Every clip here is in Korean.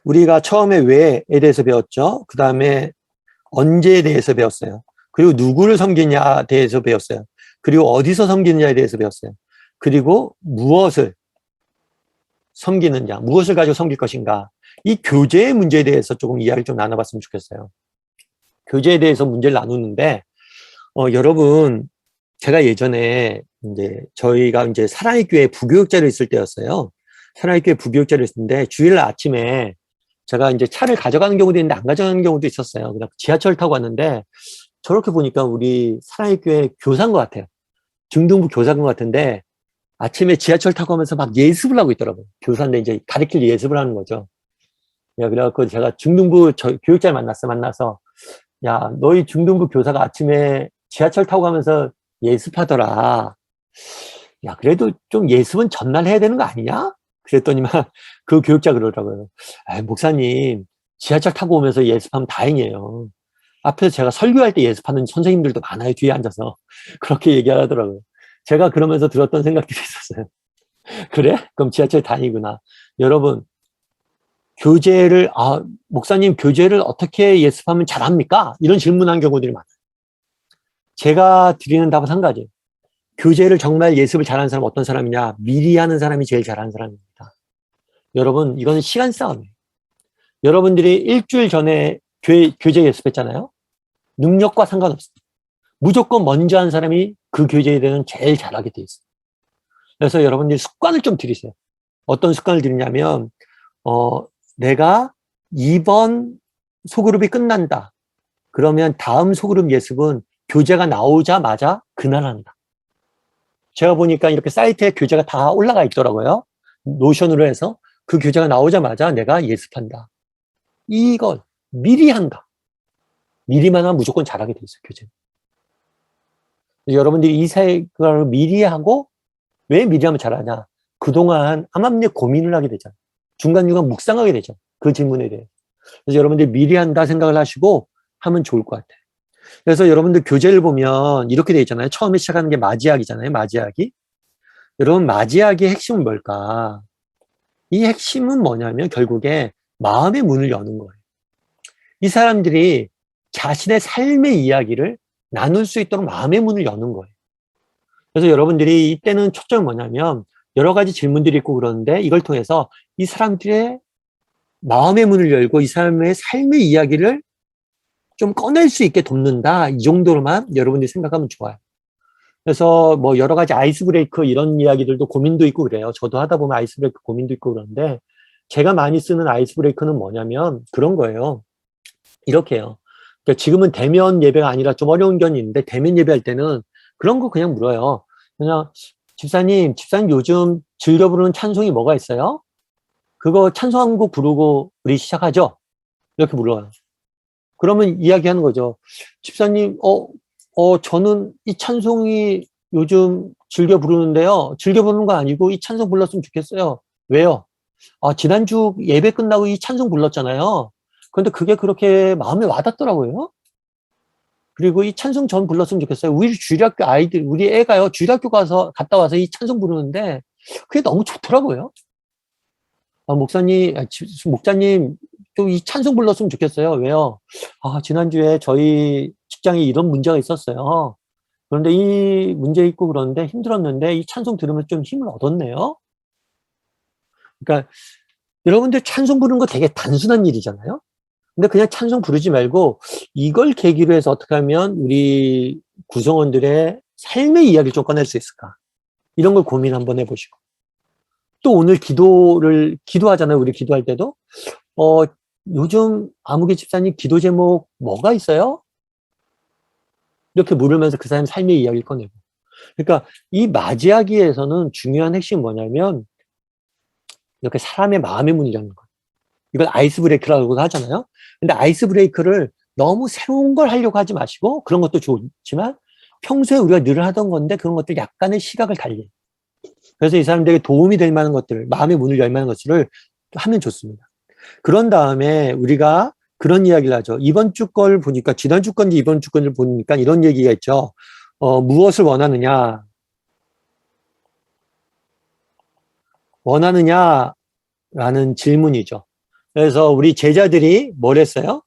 우리가 처음에 왜에 대해서 배웠죠. 그 다음에 언제에 대해서 배웠어요. 그리고 누구를 섬기냐에 대해서 배웠어요. 그리고 어디서 섬기느냐에 대해서 배웠어요. 그리고 무엇을 섬기느냐, 무엇을 가지고 섬길 것인가. 이 교제의 문제에 대해서 조금 이야기를 좀 나눠봤으면 좋겠어요. 교제에 대해서 문제를 나누는데, 여러분, 제가 예전에 저희가 사랑의 교회 부교육자로 있을 때였어요. 사랑의 교회 부교육자로 있었는데, 주일날 아침에 제가 차를 가져가는 경우도 있는데 안 가져가는 경우도 있었어요. 그냥 지하철 타고 왔는데, 저렇게 보니까 우리 사랑의 교회 교사인 것 같아요. 중등부 교사인 것 같은데, 아침에 지하철 타고 오면서 막 예습을 하고 있더라고요. 교사인데 가르칠 예습을 하는 거죠. 야, 그래갖고 제가 중등부 교육자를 만나서, 야, 너희 중등부 교사가 아침에 지하철 타고 가면서 예습하더라. 야, 그래도 좀 예습은 전날 해야 되는 거 아니냐? 그랬더니만 그 교육자 그러더라고요. 아, 목사님, 지하철 타고 오면서 예습하면 다행이에요. 앞에서 제가 설교할 때 예습하는 선생님들도 많아요. 뒤에 앉아서. 그렇게 얘기하더라고요. 제가 그러면서 들었던 생각들이 있었어요. 그래? 그럼 지하철 다니구나. 여러분, 목사님, 교재를 어떻게 예습하면 잘합니까? 이런 질문한 경우들이 많아요. 제가 드리는 답은 한 가지. 교재를 정말 예습을 잘하는 사람은 어떤 사람이냐? 미리 하는 사람이 제일 잘하는 사람입니다. 여러분, 이거는 시간 싸움이에요. 여러분들이 일주일 전에 교재 예습했잖아요? 능력과 상관없습니다. 무조건 먼저 한 사람이 그 교재에 대해서는 제일 잘하게 돼 있어요. 그래서 여러분들이 습관을 좀 들이세요. 어떤 습관을 들이냐면, 내가 이번 소그룹이 끝난다. 그러면 다음 소그룹 예습은 교재가 나오자마자 그날 한다. 제가 보니까 이렇게 사이트에 교재가 다 올라가 있더라고요. 노션으로 해서 그 교재가 나오자마자 내가 예습한다. 이걸 미리 한다. 미리만 하면 무조건 잘하게 돼 있어요, 교재. 여러분들이 이 생각을 미리 하고 왜 미리 하면 잘하냐? 그동안 암암리에 고민을 하게 되잖아요. 중간중간 묵상하게 되죠. 그 질문에 대해. 그래서 여러분들이 미리 한다 생각을 하시고 하면 좋을 것 같아요. 그래서 여러분들 교재를 보면 이렇게 돼 있잖아요. 처음에 시작하는 게 맞이하기잖아요. 맞이하기. 여러분, 맞이하기의 핵심은 뭘까? 이 핵심은 뭐냐면 결국에 마음의 문을 여는 거예요. 이 사람들이 자신의 삶의 이야기를 나눌 수 있도록 마음의 문을 여는 거예요. 그래서 여러분들이 이때는 초점이 뭐냐면 여러 가지 질문들이 있고 그러는데 이걸 통해서 이 사람들의 마음의 문을 열고 이 사람의 삶의 이야기를 좀 꺼낼 수 있게 돕는다. 이 정도로만 여러분들이 생각하면 좋아요. 그래서 뭐 여러 가지 아이스 브레이크 이런 이야기들도 고민도 있고 그래요. 저도 하다 보면 아이스 브레이크 고민도 있고 그런데 제가 많이 쓰는 아이스 브레이크는 뭐냐면 그런 거예요. 이렇게요. 그러니까 지금은 대면 예배가 아니라 좀 어려운 견이 있는데 대면 예배할 때는 그런 거 그냥 물어요. 그냥 집사님 요즘 즐겨 부르는 찬송이 뭐가 있어요? 그거 찬송 한 곡 부르고 우리 시작하죠? 이렇게 물어요. 그러면 이야기하는 거죠. 집사님, 저는 이 찬송이 요즘 즐겨 부르는데요. 즐겨 부르는 거 아니고 이 찬송 불렀으면 좋겠어요. 왜요? 지난주 예배 끝나고 이 찬송 불렀잖아요. 그런데 그게 그렇게 마음에 와닿더라고요. 그리고 이 찬송 전 불렀으면 좋겠어요. 우리 주일학교 아이들, 우리 애가요, 주일학교 갔다 와서 이 찬송 부르는데 그게 너무 좋더라고요. 목사님, 좀 이 찬송 불렀으면 좋겠어요. 왜요? 지난주에 저희 직장에 이런 문제가 있었어요. 그런데 이 문제 있고 그런데 힘들었는데 이 찬송 들으면 좀 힘을 얻었네요. 그러니까 여러분들 찬송 부르는 거 되게 단순한 일이잖아요. 근데 그냥 찬송 부르지 말고 이걸 계기로 해서 어떻게 하면 우리 구성원들의 삶의 이야기를 좀 꺼낼 수 있을까? 이런 걸 고민 한번 해보시고. 또 오늘 기도하잖아요. 우리 기도할 때도. 요즘 아무개 집사님 기도 제목 뭐가 있어요? 이렇게 물으면서 그 사람 삶의 이야기를 꺼내고. 그러니까 이 맞이하기에서는 중요한 핵심이 뭐냐면 이렇게 사람의 마음의 문이 열는 거예요. 이걸 아이스 브레이크라고 하잖아요. 근데 아이스 브레이크를 너무 새로운 걸 하려고 하지 마시고 그런 것도 좋지만 평소에 우리가 늘 하던 건데 그런 것들 약간의 시각을 달리. 그래서 이 사람들에게 도움이 될 만한 것들, 마음의 문을 열 만한 것들을 하면 좋습니다. 그런 다음에 우리가 그런 이야기를 하죠. 이번 주 걸 보니까 지난주 건지 이번 주 건지 보니까 이런 얘기가 있죠. 무엇을 원하느냐라는 질문이죠. 그래서 우리 제자들이 뭘 했어요?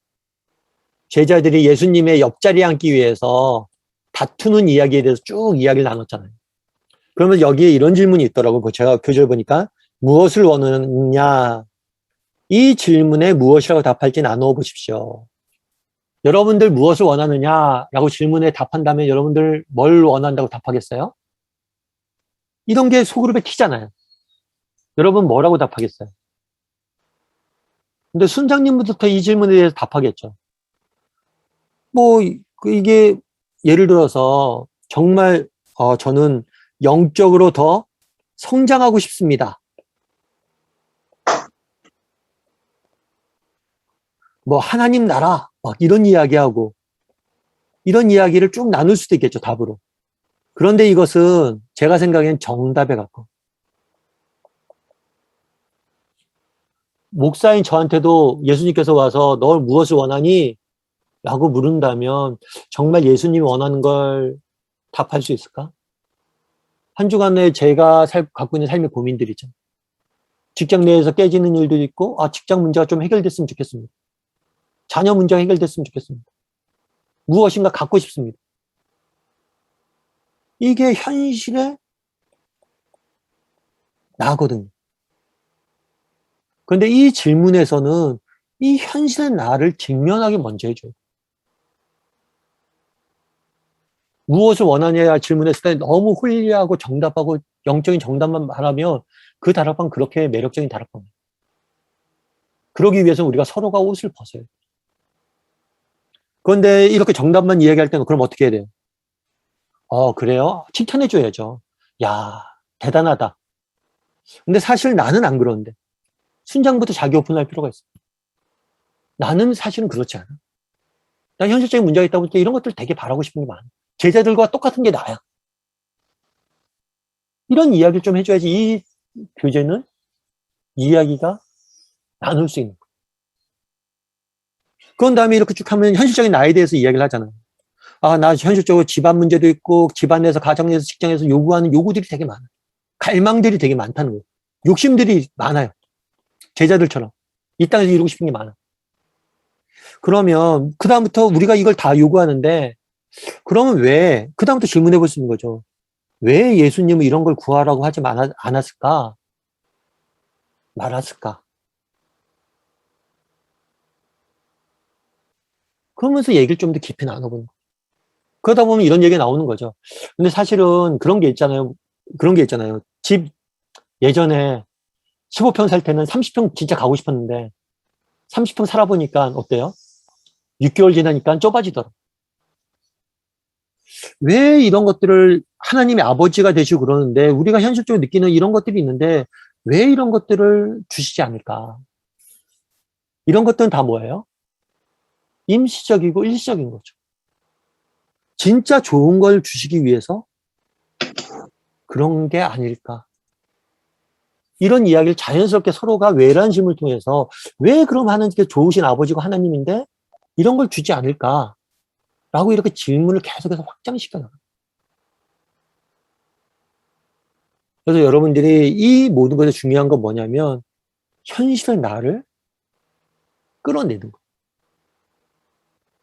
제자들이 예수님의 옆자리에 앉기 위해서 다투는 이야기에 대해서 쭉 이야기를 나눴잖아요. 그러면 여기에 이런 질문이 있더라고요. 제가 교재를 보니까 무엇을 원하느냐? 이 질문에 무엇이라고 답할지 나누어 보십시오. 여러분들 무엇을 원하느냐라고 질문에 답한다면 여러분들 뭘 원한다고 답하겠어요? 이런 게 소그룹에 튀잖아요. 여러분 뭐라고 답하겠어요? 근데 순장님부터 이 질문에 대해서 답하겠죠. 뭐 이게 예를 들어서 정말 저는 영적으로 더 성장하고 싶습니다. 뭐 하나님 나라 막 이런 이야기하고 이런 이야기를 쭉 나눌 수도 있겠죠, 답으로. 그런데 이것은 제가 생각엔 정답에 가까워. 목사인 저한테도 예수님께서 와서 널 무엇을 원하니? 라고 물은다면 정말 예수님이 원하는 걸 답할 수 있을까? 한 주간에 제가 갖고 있는 삶의 고민들이죠. 직장 내에서 깨지는 일도 있고, 직장 문제가 좀 해결됐으면 좋겠습니다. 자녀 문제가 해결됐으면 좋겠습니다. 무엇인가 갖고 싶습니다. 이게 현실의 나거든요. 그런데 이 질문에서는 이 현실의 나를 직면하게 먼저 해줘요. 무엇을 원하냐 질문했을 때 너무 홀리하고 정답하고 영적인 정답만 말하면 그 다락방 그렇게 매력적인 다락방이에요. 그러기 위해서 우리가 서로가 옷을 벗어요. 그런데 이렇게 정답만 이야기할 때는 그럼 어떻게 해야 돼요? 그래요? 칭찬해줘야죠. 야, 대단하다. 근데 사실 나는 안 그러는데. 순장부터 자기 오픈할 필요가 있어. 나는 사실은 그렇지 않아. 나 현실적인 문제가 있다 보니까 이런 것들 되게 바라고 싶은 게 많아. 제자들과 똑같은 게 나야. 이런 이야기를 좀 해줘야지 이 교재는 이야기가 나눌 수 있는 거야. 그런 다음에 이렇게 쭉 하면 현실적인 나에 대해서 이야기를 하잖아요. 나 현실적으로 집안 문제도 있고 집안 내에서 가정 내에서 직장에서 요구하는 요구들이 되게 많아. 갈망들이 되게 많다는 거예요. 욕심들이 많아요. 제자들처럼. 이 땅에서 이루고 싶은 게 많아. 그러면 그다음부터 우리가 이걸 다 요구하는데 그러면 왜 그다음부터 질문해 볼 수 있는 거죠. 왜 예수님은 이런 걸 구하라고 하지 않았을까? 말았을까? 그러면서 얘기를 좀 더 깊이 나눠보는 거예요. 그러다 보면 이런 얘기가 나오는 거죠. 근데 사실은 그런 게 있잖아요. 그런 게 있잖아요. 집 예전에 15평 살 때는 30평 진짜 가고 싶었는데 30평 살아보니까 어때요? 6개월 지나니까 좁아지더라. 왜 이런 것들을 하나님의 아버지가 되시고 그러는데 우리가 현실적으로 느끼는 이런 것들이 있는데 왜 이런 것들을 주시지 않을까? 이런 것들은 다 뭐예요? 임시적이고 일시적인 거죠. 진짜 좋은 걸 주시기 위해서 그런 게 아닐까? 이런 이야기를 자연스럽게 서로가 왜라는 질문을 통해서 왜 그럼 하나님께 좋으신 아버지고 하나님인데 이런 걸 주지 않을까? 라고 이렇게 질문을 계속해서 확장시켜 나가요. 그래서 여러분들이 이 모든 것에 중요한 건 뭐냐면 현실의 나를 끌어내는 거예요.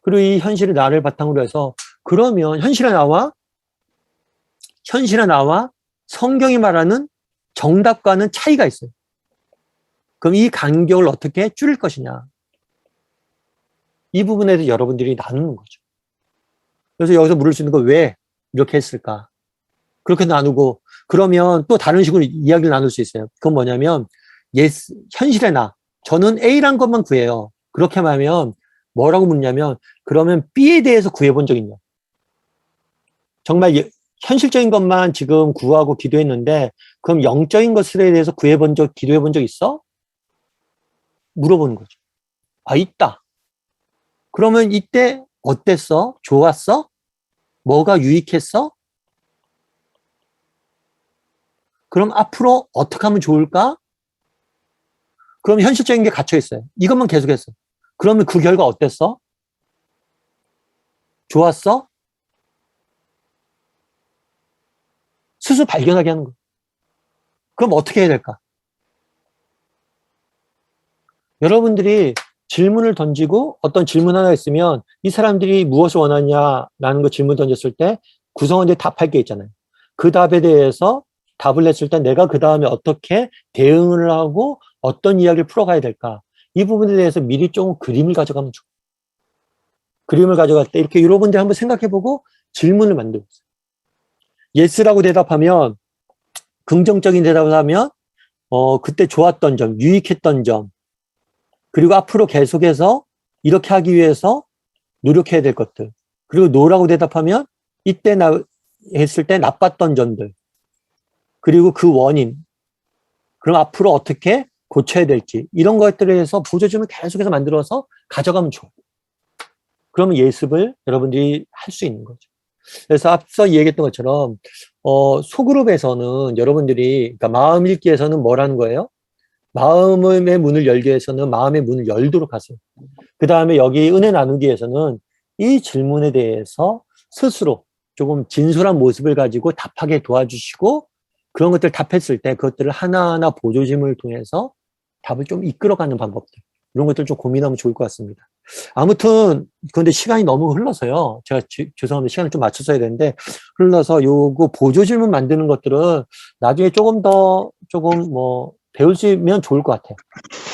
그리고 이 현실의 나를 바탕으로 해서 그러면 현실의 나와 성경이 말하는 정답과는 차이가 있어요. 그럼 이 간격을 어떻게 줄일 것이냐. 이 부분에 대해서 여러분들이 나누는 거죠. 그래서 여기서 물을 수 있는 건 왜 이렇게 했을까? 그렇게 나누고 그러면 또 다른 식으로 이야기를 나눌 수 있어요. 그건 뭐냐면 현실의 나. 저는 A란 것만 구해요. 그렇게 하면 뭐라고 묻냐면 그러면 B에 대해서 구해본 적 있냐? 정말 현실적인 것만 지금 구하고 기도했는데 그럼 영적인 것에 대해서 기도해본 적 있어? 물어보는 거죠. 있다. 그러면 이때 어땠어? 좋았어? 뭐가 유익했어? 그럼 앞으로 어떻게 하면 좋을까? 그럼 현실적인 게 갇혀 있어요. 이것만 계속했어. 그러면 그 결과 어땠어? 좋았어? 스스로 발견하게 하는 거. 그럼 어떻게 해야 될까? 여러분들이 질문을 던지고 어떤 질문 하나 있으면 이 사람들이 무엇을 원하냐라는 거 질문 던졌을 때 구성원들이 답할 게 있잖아요. 그 답에 대해서 답을 냈을 때 내가 그 다음에 어떻게 대응을 하고 어떤 이야기를 풀어가야 될까? 이 부분에 대해서 미리 좀 그림을 가져가면 좋아요. 그림을 가져갈 때 이렇게 여러분들 한번 생각해보고 질문을 만들고 있어요. 예스라고 대답하면 긍정적인 대답을 하면 그때 좋았던 점, 유익했던 점, 그리고 앞으로 계속해서 이렇게 하기 위해서 노력해야 될 것들. 그리고 노라고 대답하면 이때 했을 때 나빴던 점들. 그리고 그 원인. 그럼 앞으로 어떻게 고쳐야 될지. 이런 것들에 대해서 보조점을 계속해서 만들어서 가져가면 좋아요. 그러면 예습을 여러분들이 할 수 있는 거죠. 그래서 앞서 얘기했던 것처럼 소그룹에서는 여러분들이 그러니까 마음 읽기에서는 뭐라는 거예요? 마음의 문을 열기 위해서는 마음의 문을 열도록 하세요. 그 다음에 여기 은혜 나누기에서는 이 질문에 대해서 스스로 조금 진솔한 모습을 가지고 답하게 도와주시고 그런 것들 답했을 때 그것들을 하나하나 보조짐을 통해서 답을 좀 이끌어가는 방법들 이런 것들 좀 고민하면 좋을 것 같습니다. 아무튼 그런데 시간이 너무 흘러서요. 제가 죄송합니다. 시간을 좀 맞췄어야 되는데 흘러서 요거 보조 질문 만드는 것들은 나중에 조금 배우시면 좋을 것 같아요.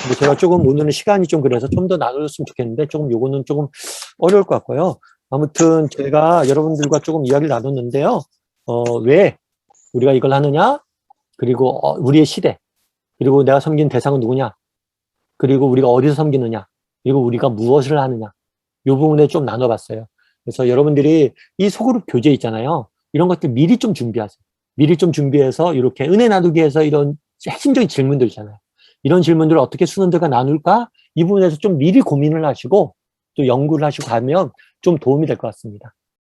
근데 제가 조금 오늘은 시간이 좀 그래서 좀 더 나눠줬으면 좋겠는데 조금 요거는 조금 어려울 것 같고요. 아무튼 제가 여러분들과 조금 이야기를 나눴는데요. 왜 우리가 이걸 하느냐? 그리고 우리의 시대, 그리고 내가 섬기는 대상은 누구냐? 그리고 우리가 어디서 섬기느냐? 그리고 우리가 무엇을 하느냐? 이 부분에 좀 나눠봤어요. 그래서 여러분들이 이 소그룹 교재 있잖아요. 이런 것들 미리 좀 준비하세요. 미리 좀 준비해서 이렇게 은혜 나누기에서 이런 핵심적인 질문들 있잖아요. 이런 질문들을 어떻게 수능들과 나눌까? 이 부분에서 좀 미리 고민을 하시고 또 연구를 하시고 가면 좀 도움이 될 것 같습니다.